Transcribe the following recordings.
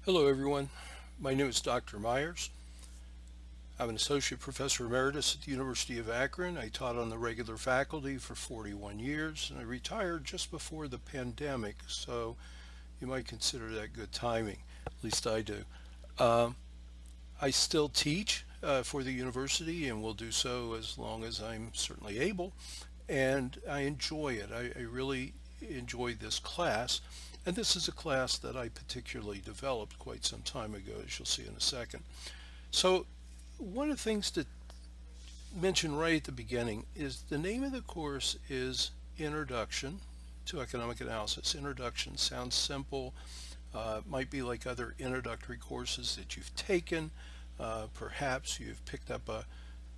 Hello, everyone. My name is Dr. Myers. I'm an associate professor emeritus at the University of Akron. I taught on the regular faculty for 41 years, and I retired just before the pandemic, so you might consider that good timing. At least I do. Um, I still teach for the university and will do so as long as I'm certainly able, and I enjoy it. I really enjoy this class. And this is a class that I particularly developed quite some time ago, as you'll see in a second. So, one of the things to mention right at the beginning is the name of the course is Introduction to Economic Analysis. Introduction sounds simple, might be like other introductory courses that you've taken. Perhaps you've picked up a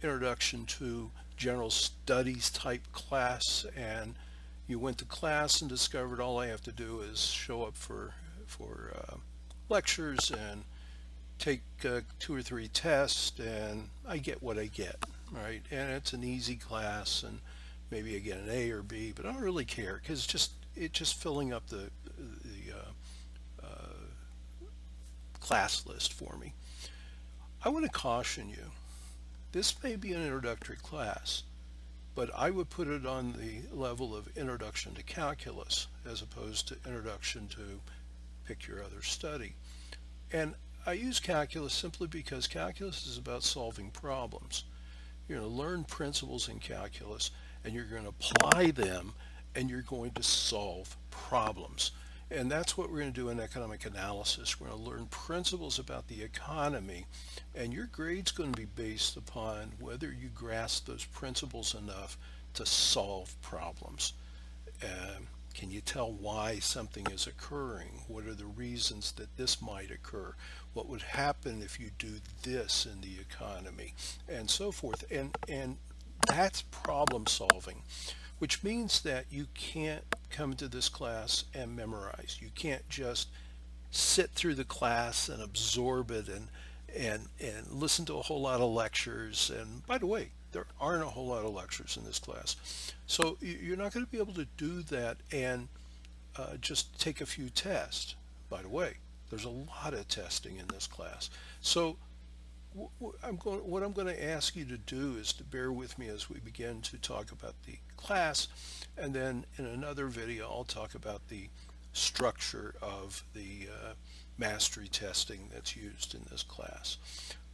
introduction to general studies type class and you went to class and discovered all I have to do is show up for lectures and take two or three tests and I get what I get, right? And it's an easy class and maybe I get an A or B, but I don't really care because it's just filling up the class list for me. I want to caution you. This may be an introductory class, but I would put it on the level of introduction to calculus as opposed to introduction to pick your other study. And I use calculus simply because calculus is about solving problems. You're going to learn principles in calculus and you're going to apply them and you're going to solve problems. And that's what we're going to do in economic analysis. We're going to learn principles about the economy, and your grade's going to be based upon whether you grasp those principles enough to solve problems. Can you tell why something is occurring? What are the reasons that this might occur? What would happen if you do this in the economy? And so forth. And that's problem solving, which means that you can't come to this class and memorize. You can't just sit through the class and absorb it and listen to a whole lot of lectures. And by the way, there aren't a whole lot of lectures in this class. So you're not going to be able to do that and just take a few tests. By the way, there's a lot of testing in this class. So what I'm going to ask you to do is to bear with me as we begin to talk about the class, and then in another video I'll talk about the structure of the mastery testing that's used in this class.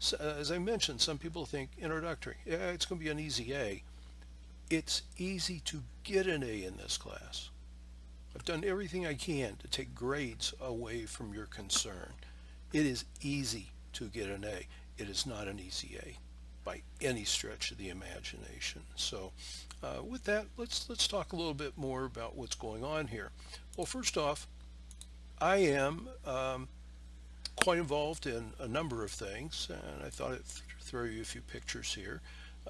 So, as I mentioned, some people think introductory, yeah, it's going to be an easy A. It's easy to get an A in this class. I've done everything I can to take grades away from your concern. It is easy to get an A. It is not an easy A by any stretch of the imagination. So with that, let's talk a little bit more about what's going on here. Well, first off, I am quite involved in a number of things, and I thought I'd throw you a few pictures here.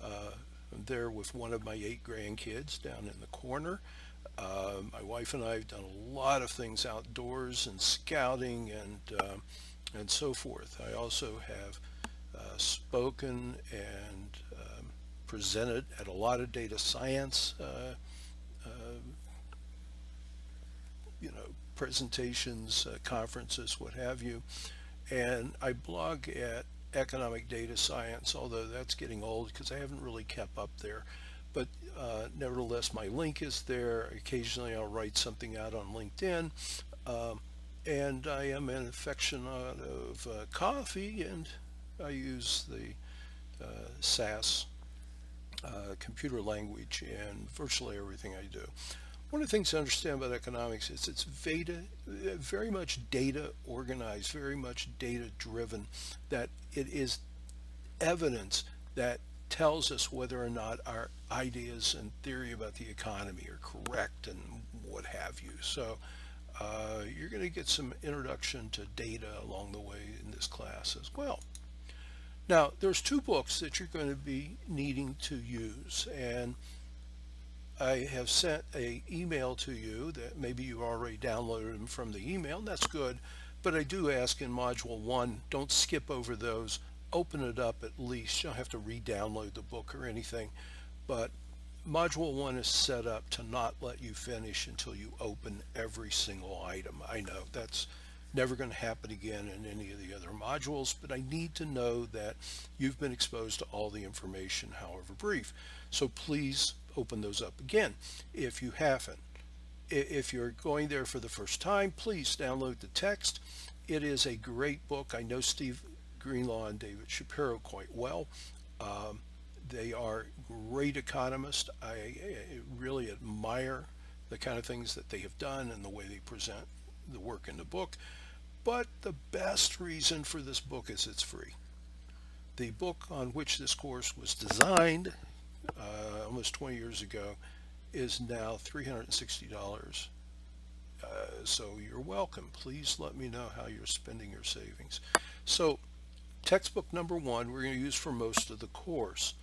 I'm there with one of my 8 grandkids down in the corner. My wife and I have done a lot of things outdoors and scouting and so forth. I also have spoken and presented at a lot of data science presentations, conferences, what have you. And I blog at Economic Data Science, although that's getting old because I haven't really kept up there. But nevertheless, my link is there. Occasionally I'll write something out on LinkedIn. And I am an aficionado of coffee, and I use the SAS computer language in virtually everything I do. One of the things to understand about economics is it's very much data organized, very much data driven, that it is evidence that tells us whether or not our ideas and theory about the economy are correct and what have you. So you're going to get some introduction to data along the way in this class as well. Now, there's 2 books that you're going to be needing to use, and I have sent an email to you that maybe you've already downloaded them from the email, and that's good, but I do ask in Module 1, don't skip over those. Open it up at least. You don't have to re-download the book or anything, but Module 1 is set up to not let you finish until you open every single item. I know that's Never going to happen again in any of the other modules, but I need to know that you've been exposed to all the information, however brief. So please open those up again if you haven't. If you're going there for the first time, please download the text. It is a great book. I know Steve Greenlaw and David Shapiro quite well. Um, they are great economists. I really admire the kind of things that they have done and the way they present the work in the book. But the best reason for this book is it's free. The book on which this course was designed almost 20 years ago is now $360. So you're welcome. Please let me know how you're spending your savings. So textbook number one we're going to use for most of the course.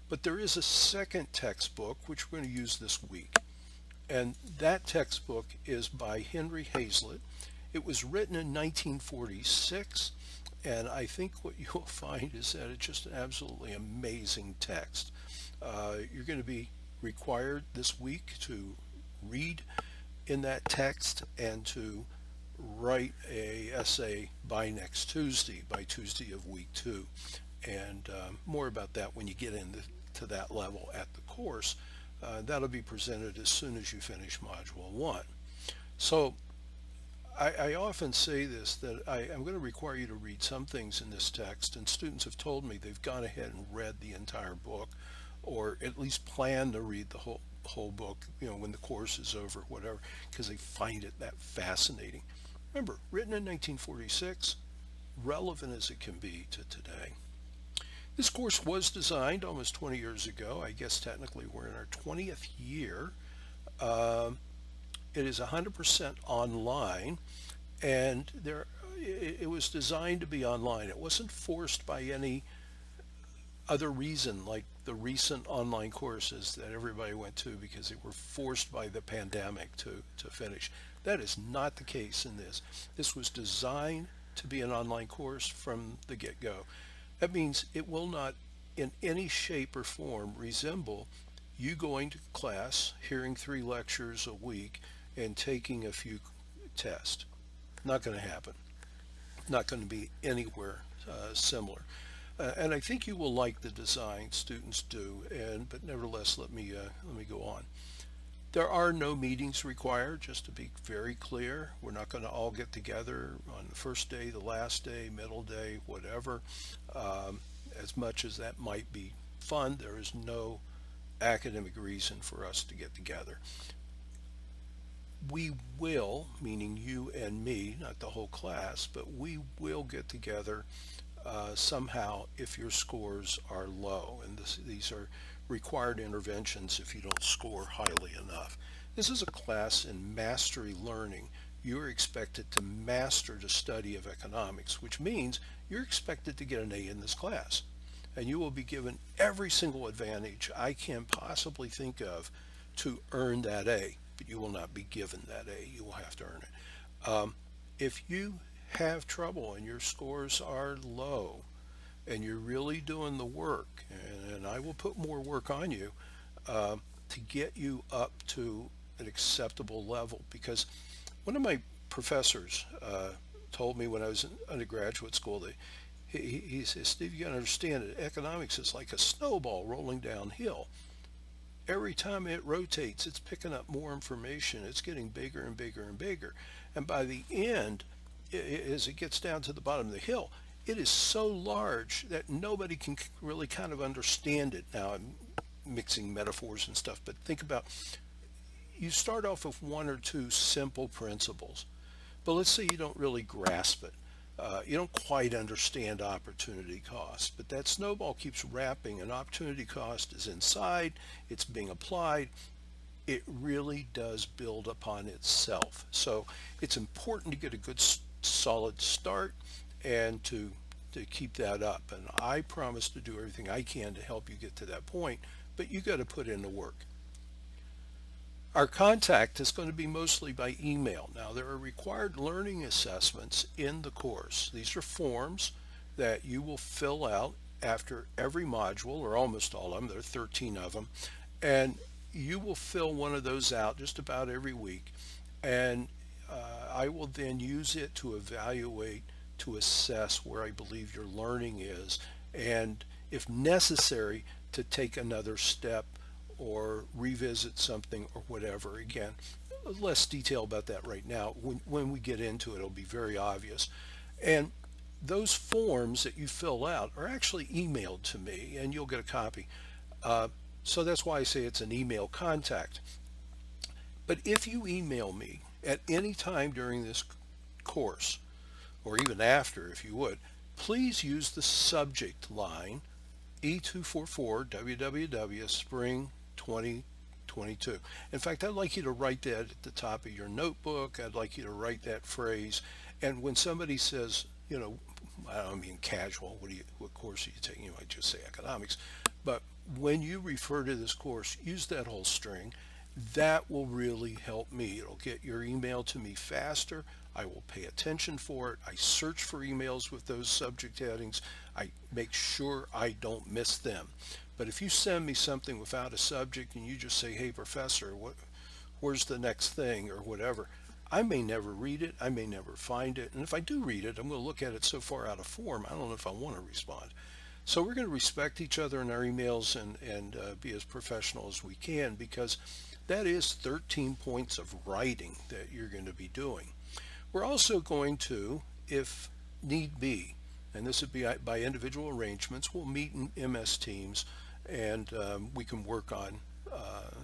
But there is a second textbook which we're going to use this week. And that textbook is by Henry Hazlitt. It was written in 1946, and I think what you'll find is that it's just an absolutely amazing text. You're going to be required this week to read in that text and to write a essay by next Tuesday, by Tuesday of week 2. And more about that when you get into that level at the course. That'll be presented as soon as you finish Module 1. So I often say this, that I'm going to require you to read some things in this text, and students have told me they've gone ahead and read the entire book, or at least plan to read the whole book, when the course is over, whatever, because they find it that fascinating. Remember, written in 1946, relevant as it can be to today. This course was designed almost 20 years ago. I guess technically we're in our 20th year. It is 100% online, and it was designed to be online. It wasn't forced by any other reason, like the recent online courses that everybody went to because they were forced by the pandemic to finish. That is not the case in this. This was designed to be an online course from the get-go. That means it will not in any shape or form resemble you going to class, hearing 3 lectures a week, and taking a few tests. Not going to happen. Not going to be anywhere similar. And I think you will like the design. Students do. But nevertheless, let me go on. There are no meetings required, just to be very clear. We're not going to all get together on the first day, the last day, middle day, whatever. As much as that might be fun, there is no academic reason for us to get together. We will, meaning you and me, not the whole class, but we will get together somehow if your scores are low. And these are required interventions if you don't score highly enough. This is a class in mastery learning. You're expected to master the study of economics, which means you're expected to get an A in this class. And you will be given every single advantage I can possibly think of to earn that A, but you will not be given that A. You will have to earn it. If you have trouble and your scores are low and you're really doing the work, and I will put more work on you to get you up to an acceptable level, because one of my professors told me when I was in undergraduate school that he says, Steve, you got to understand that economics is like a snowball rolling downhill. Every time it rotates, it's picking up more information. It's getting bigger and bigger and bigger. And by the end, as it gets down to the bottom of the hill, it is so large that nobody can really kind of understand it. Now, I'm mixing metaphors and stuff, but think about, you start off with 1 or 2 simple principles, but let's say you don't really grasp it. You don't quite understand opportunity cost, but that snowball keeps wrapping, and opportunity cost is inside, it's being applied. It really does build upon itself. So it's important to get a good solid start and to keep that up. And I promise to do everything I can to help you get to that point, but you got to put in the work. Our contact is going to be mostly by email. Now, there are required learning assessments in the course. These are forms that you will fill out after every module, or almost all of them. There are 13 of them. And you will fill one of those out just about every week. And I will then use it to evaluate, to assess where I believe your learning is, and if necessary, to take another step or revisit something or whatever. Again, less detail about that right now. When we get into it, it'll be very obvious. And those forms that you fill out are actually emailed to me, and you'll get a copy. Uh, so that's why I say it's an email contact. But if you email me at any time during this course, or even after if you would, please use the subject line E244 www spring 2022. In fact, I'd like you to write that at the top of your notebook. I'd like you to write that phrase. And when somebody says, I don't mean casual, what course are you taking? You might just say economics. But when you refer to this course, use that whole string. That will really help me. It'll get your email to me faster. I will pay attention for it. I search for emails with those subject headings. I make sure I don't miss them. But if you send me something without a subject and you just say, hey, professor, where's the next thing or whatever, I may never read it. I may never find it. And if I do read it, I'm going to look at it so far out of form, I don't know if I want to respond. So we're going to respect each other in our emails and be as professional as we can, because that is 13 points of writing that you're going to be doing. We're also going to, if need be, and this would be by individual arrangements, we'll meet in MS Teams, and we can work on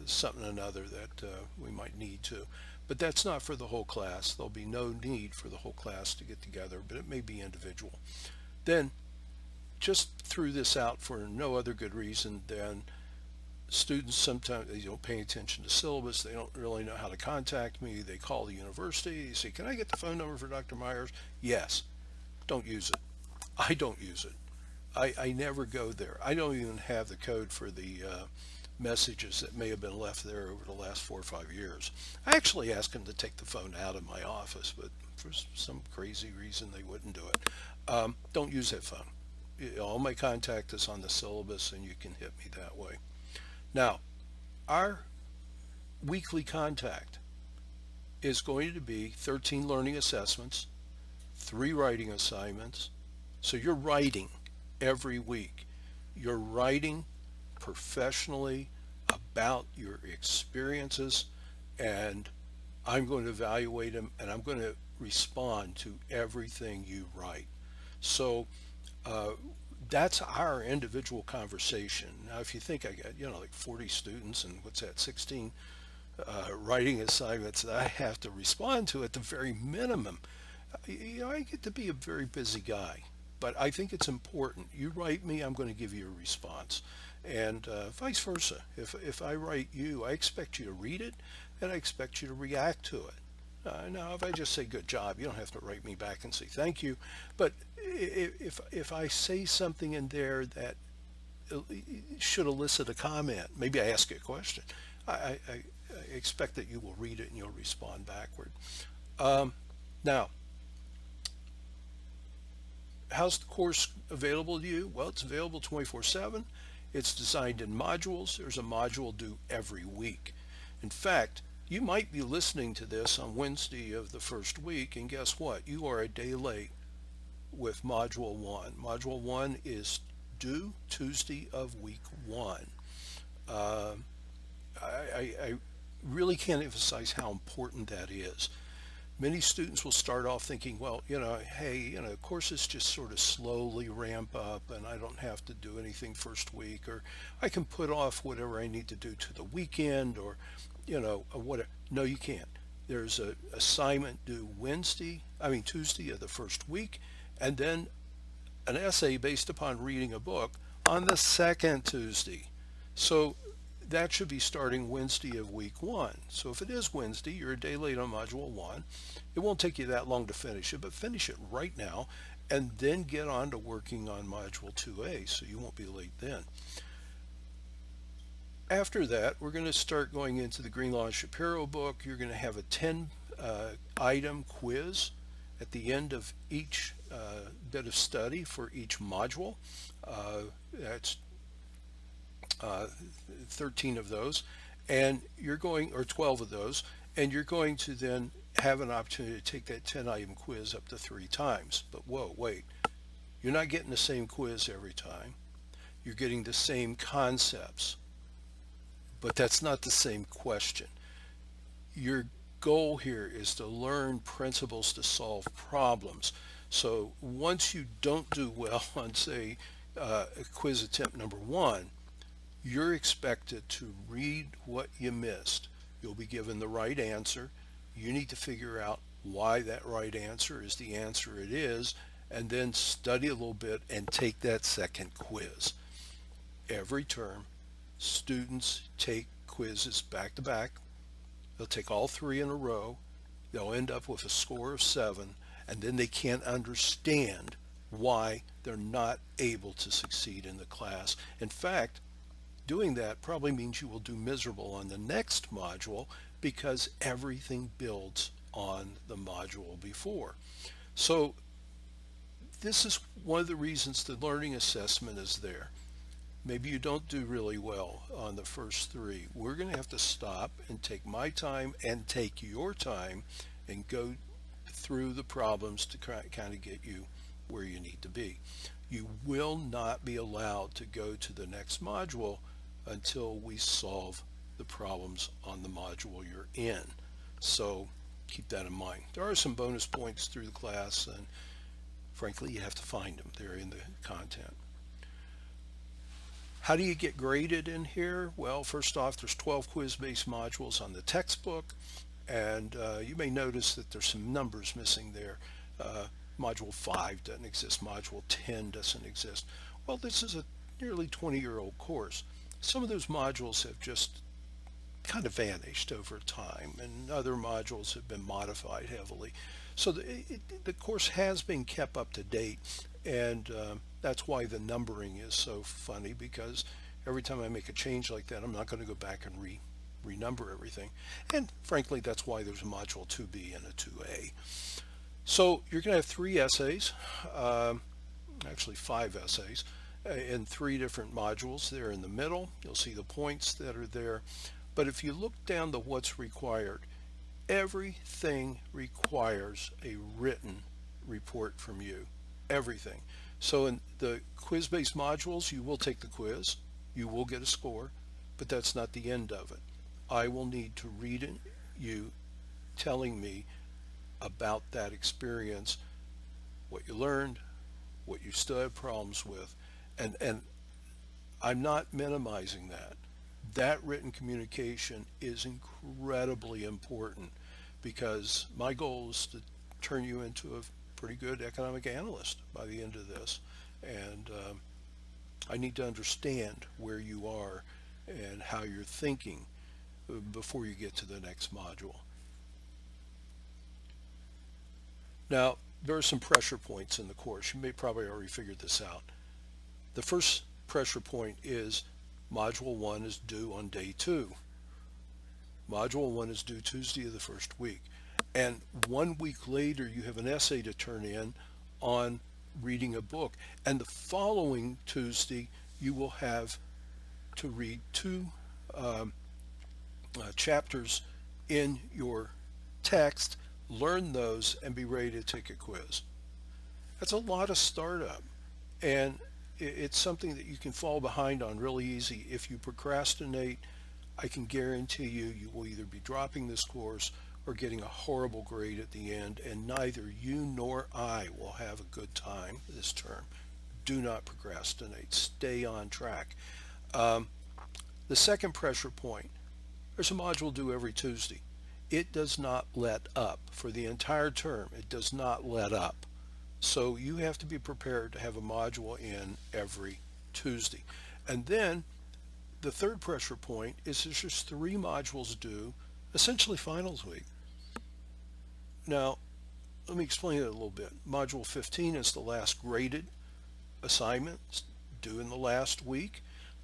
something or another that we might need to. But that's not for the whole class. There'll be no need for the whole class to get together, but it may be individual. Then just threw this out for no other good reason than students sometimes they don't pay attention to syllabus. They don't really know how to contact me. They call the university. They say, can I get the phone number for Dr. Myers? Yes. Don't use it. I don't use it. I never go there. I don't even have the code for the messages that may have been left there over the last 4 or 5 years. I actually asked them to take the phone out of my office, but for some crazy reason they wouldn't do it. Don't use that phone. All my contact is on the syllabus, and you can hit me that way. Now, our weekly contact is going to be 13 learning assessments, 3 writing assignments. So you're writing every week. You're writing professionally about your experiences, and I'm going to evaluate them, and I'm going to respond to everything you write. So that's our individual conversation. Now, if you think I got, like 40 students and what's that, 16 writing assignments that I have to respond to at the very minimum, I get to be a very busy guy. But I think it's important. You write me, I'm going to give you a response. And vice versa. If I write you, I expect you to read it, and I expect you to react to it. Now, if I just say good job, you don't have to write me back and say thank you. But if I say something in there that should elicit a comment, maybe I ask you a question, I expect that you will read it and you'll respond backward. Now, how's the course available to you? Well, it's available 24/7. It's designed in modules. There's a module due every week. In fact, you might be listening to this on Wednesday of the first week, and guess what? You are a day late with Module 1. Module 1 is due Tuesday of week 1. I really can't emphasize how important that is. Many students will start off thinking, well, hey, courses just sort of slowly ramp up, and I don't have to do anything first week, or I can put off whatever I need to do to the weekend, or whatever. No, you can't. There's an assignment due Tuesday of the first week, and then an essay based upon reading a book on the second Tuesday. So that should be starting Wednesday of week 1. So if it is Wednesday, you're a day late on Module 1. It won't take you that long to finish it, but finish it right now, and then get on to working on Module 2A, so you won't be late then. After that, we're going to start going into the Greenlaw and Shapiro book. You're going to have a 10-item quiz at the end of each bit of study for each module. That's 13 of those, and you're going, or 12 of those, and you're going to then have an opportunity to take that 10-item quiz up to 3 times. But whoa, wait, you're not getting the same quiz every time. You're getting the same concepts, but that's not the same question. Your goal here is to learn principles to solve problems. So once you don't do well on, say, quiz attempt number 1, you're expected to read what you missed. You'll be given the right answer. You need to figure out why that right answer is the answer it is, and then study a little bit and take that second quiz. Every term, students take quizzes back to back. They'll take all 3 in a row. They'll end up with a score of 7, and then they can't understand why they're not able to succeed in the class. In fact, doing that probably means you will do miserable on the next module because everything builds on the module before. So this is one of the reasons the learning assessment is there. Maybe you don't do really well on the first 3. We're going to have to stop and take my time and take your time and go through the problems to kind of get you where you need to be. You will not be allowed to go to the next module until we solve the problems on the module you're in. So keep that in mind. There are some bonus points through the class, and frankly, you have to find them. They're in the content. How do you get graded in here? Well, first off, there's 12 quiz-based modules on the textbook, and you may notice that there's some numbers missing there. Module 5 doesn't exist. Module 10 doesn't exist. Well, this is a nearly 20-year-old course. Some of those modules have just kind of vanished over time, and other modules have been modified heavily. So the course has been kept up to date, and that's why the numbering is so funny, because every time I make a change like that, I'm not going to go back and renumber everything. And frankly, that's why there's a module 2B and a 2A. So you're going to have 3 essays, actually 5 essays, in 3 different modules there in the middle. You'll see the points that are there. But if you look down to what's required, everything requires a written report from you. Everything. So in the quiz-based modules, you will take the quiz, you will get a score, but that's not the end of it. I will need to read it, you telling me about that experience, what you learned, what you still have problems with, and I'm not minimizing that. That written communication is incredibly important, because my goal is to turn you into a pretty good economic analyst by the end of this, and I need to understand where you are and how you're thinking before you get to the next module. Now, there are some pressure points in the course. You may probably already figured this out. The first pressure point is Module 1 is due on day 2. Module 1 is due Tuesday of the first week. And 1 week later, you have an essay to turn in on reading a book. And the following Tuesday, you will have to read 2 chapters in your text, learn those, and be ready to take a quiz. That's a lot of startup. And it's something that you can fall behind on really easy. If you procrastinate, I can guarantee you will either be dropping this course or getting a horrible grade at the end, and neither you nor I will have a good time this term. Do not procrastinate. Stay on track. The second pressure point, there's a module due every Tuesday. It does not let up. For the entire term, it does not let up. So you have to be prepared to have a module in every Tuesday. And then the third pressure point is there's just 3 modules due, essentially finals week. Now, let me explain it a little bit. Module 15 is the last graded assignment, it's due in the last week.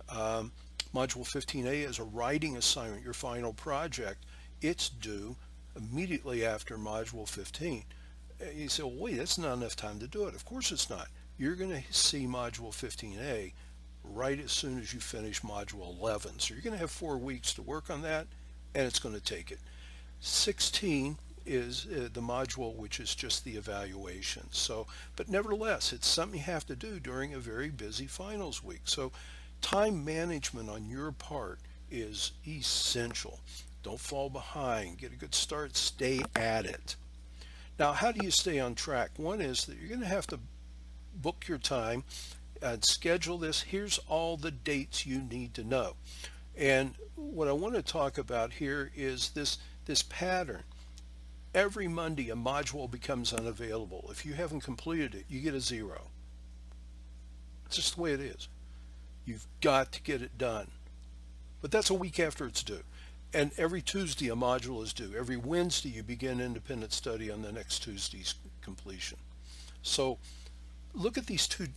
Module 15A is a writing assignment, your final project. It's due immediately after Module 15. You say, well, wait, that's not enough time to do it. Of course it's not. You're going to see Module 15A right as soon as you finish Module 11. So you're going to have 4 weeks to work on that, and it's going to take it. 16 is the module which is just the evaluation. So, but nevertheless, it's something you have to do during a very busy finals week. So time management on your part is essential. Don't fall behind. Get a good start. Stay at it. Now, how do you stay on track? One is that you're going to have to book your time and schedule this. Here's all the dates you need to know. And what I want to talk about here is this pattern. Every Monday, a module becomes unavailable. If you haven't completed it, you get a 0. It's just the way it is. You've got to get it done. But that's a week after it's due. And every Tuesday, a module is due. Every Wednesday, you begin independent study on the next Tuesday's completion. So look at these two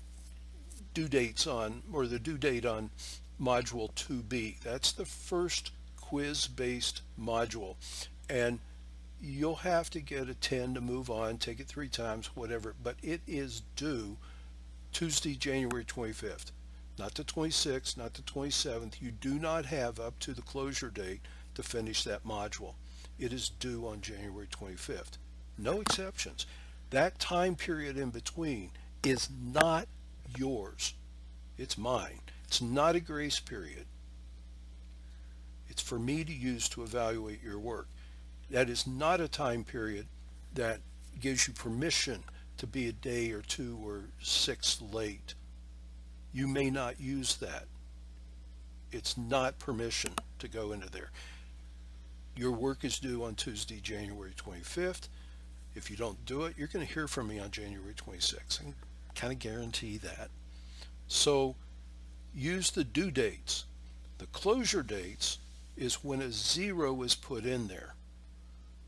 due dates on, or the due date on module 2B. That's the first quiz-based module. And you'll have to get a 10 to move on, take it 3 times, whatever, but it is due Tuesday, January 25th, not the 26th, not the 27th. You do not have up to the closure date to finish that module. It is due on January 25th. No exceptions. That time period in between is not yours. It's mine. It's not a grace period. It's for me to use to evaluate your work. That is not a time period that gives you permission to be a day or 2 or 6 late. You may not use that. It's not permission to go into there. Your work is due on Tuesday, January 25th. If you don't do it, you're going to hear from me on January 26th. I can kind of guarantee that. So use the due dates. The closure dates is when a 0 is put in there.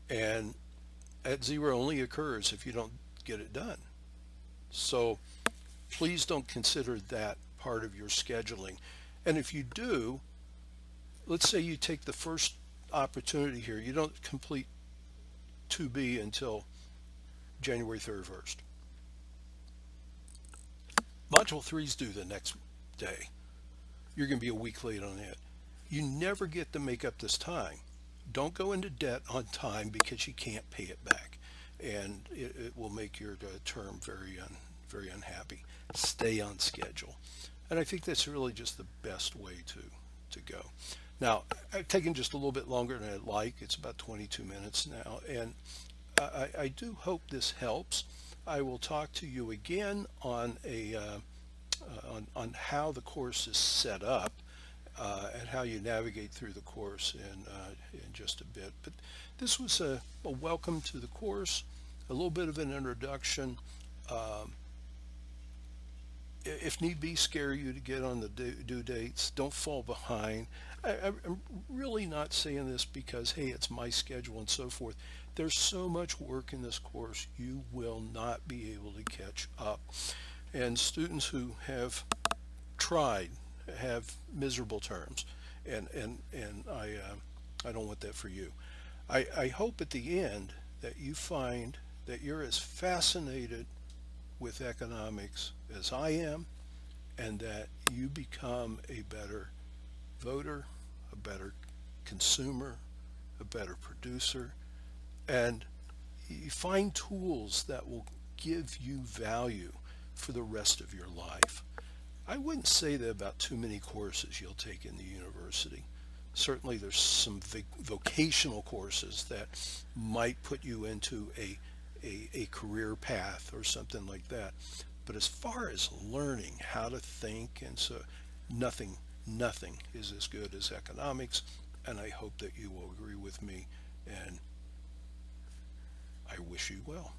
And that 0 only occurs if you don't get it done. So please don't consider that part of your scheduling. And if you do, let's say you take the first opportunity here, you don't complete 2B until January 31st. Module 3 is due the next day. You're going to be a week late on it. You never get to make up this time. Don't go into debt on time because you can't pay it back, and it will make your term very unhappy. Stay on schedule, and I think that's really just the best way to go. Now, I've taken just a little bit longer than I'd like. It's about 22 minutes now, and I do hope this helps. I will talk to you again on on how the course is set up. And how you navigate through the course in just a bit. But this was a welcome to the course, a little bit of an introduction. If need be, scare you to get on the due dates. Don't fall behind. I'm really not saying this because, hey, it's my schedule and so forth. There's so much work in this course, you will not be able to catch up. And students who have tried have miserable terms, and I don't want that for you. I hope at the end that you find that you're as fascinated with economics as I am, and that you become a better voter, a better consumer, a better producer, and you find tools that will give you value for the rest of your life. I wouldn't say that about too many courses you'll take in the university. Certainly there's some vocational courses that might put you into a career path or something like that. But as far as learning how to think, and so nothing is as good as economics, and I hope that you will agree with me, and I wish you well.